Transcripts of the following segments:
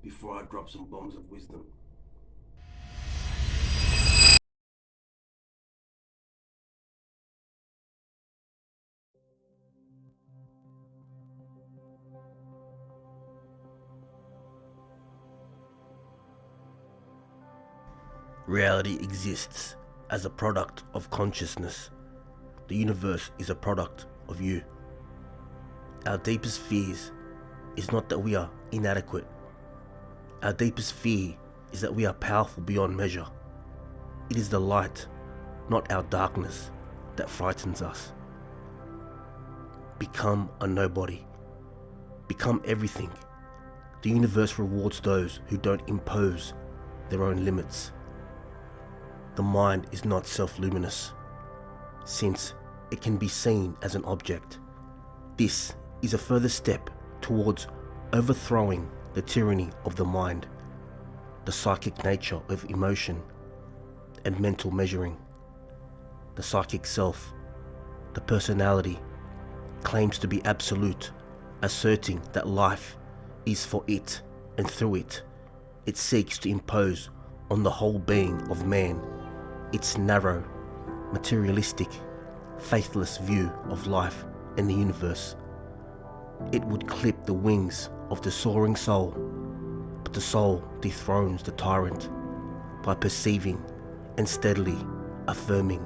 before I drop some bombs of wisdom. Reality exists as a product of consciousness. The universe is a product of you. Our deepest fears is not that we are inadequate. Our deepest fear is that we are powerful beyond measure. It is the light, not our darkness, that frightens us. Become a nobody. Become everything. The universe rewards those who don't impose their own limits. The mind is not self-luminous, since it can be seen as an object. This is a further step towards overthrowing the tyranny of the mind, the psychic nature of emotion and mental measuring. The psychic self, the personality, claims to be absolute, asserting that life is for it and through it. It seeks to impose on the whole being of man its narrow, materialistic, faithless view of life and the universe. It would clip the wings of the soaring soul, but the soul dethrones the tyrant by perceiving and steadily affirming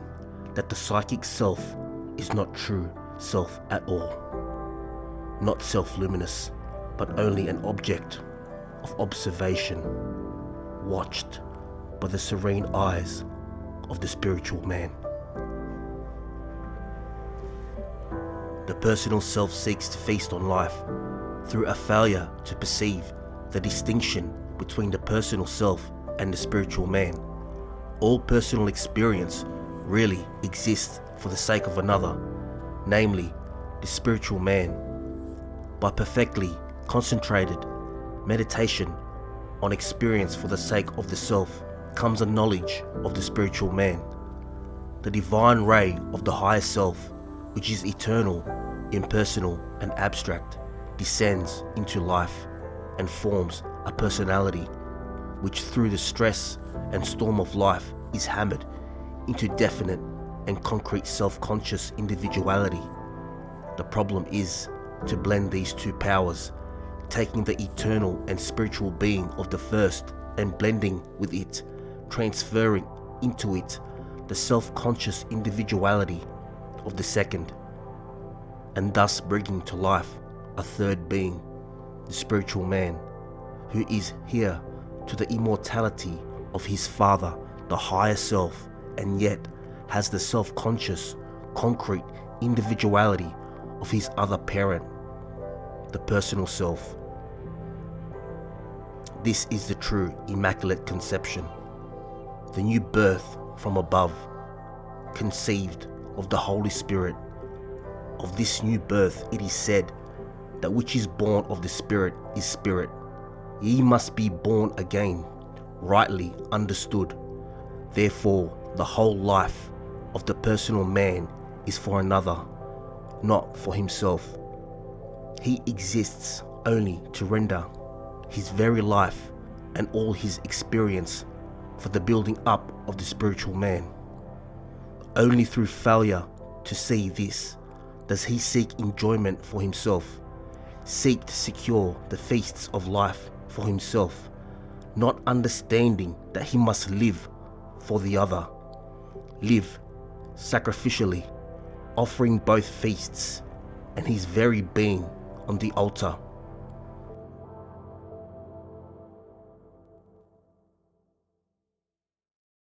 that the psychic self is not true self at all, not self-luminous, but only an object of observation, watched by the serene eyes of the spiritual man. The personal self seeks to feast on life through a failure to perceive the distinction between the personal self and the spiritual man. All personal experience really exists for the sake of another, namely the spiritual man. By perfectly concentrated meditation on experience for the sake of the self comes a knowledge of the spiritual man. The divine ray of the higher self, which is eternal, impersonal and abstract, descends into life and forms a personality which through the stress and storm of life is hammered into definite and concrete self-conscious individuality. The problem is to blend these two powers, taking the eternal and spiritual being of the first and blending with it, transferring into it the self-conscious individuality of the second, and thus bringing to life a third being, the spiritual man, who is heir to the immortality of his father, the higher self, and yet has the self-conscious, concrete individuality of his other parent, the personal self. This is the true Immaculate Conception, the new birth from above, conceived of the Holy Spirit. Of this new birth it is said, that which is born of the Spirit is spirit. Ye must be born again, rightly understood. Therefore, the whole life of the personal man is for another, not for himself. He exists only to render his very life and all his experience for the building up of the spiritual man. Only through failure to see this does he seek enjoyment for himself, seek to secure the feasts of life for himself, not understanding that he must live for the other, live sacrificially, offering both feasts and his very being on the altar